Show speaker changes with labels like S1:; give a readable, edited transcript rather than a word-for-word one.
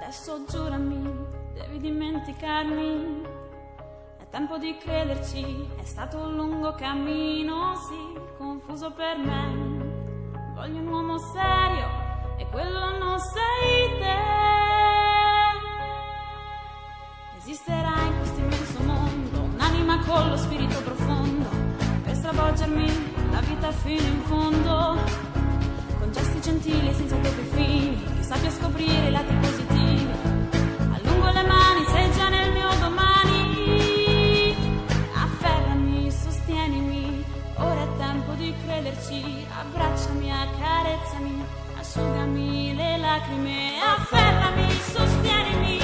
S1: Adesso giurami, devi dimenticarmi. È tempo di crederci, è stato un lungo cammino, sì, confuso per me. Voglio un uomo serio e quello non sei te. Esisterà in questo immenso mondo un'anima con lo spirito profondo per stravolgermi la vita fino in fondo, con gesti gentili e senza doppi fini, che sappia scoprire i lati positivi. Allungo le mani, sei già nel mio domani. Afferrami, sostienimi, ora è tempo di crederci. Abbracciami, accarezzami, asciugami le lacrime. Afferrami, sostienimi.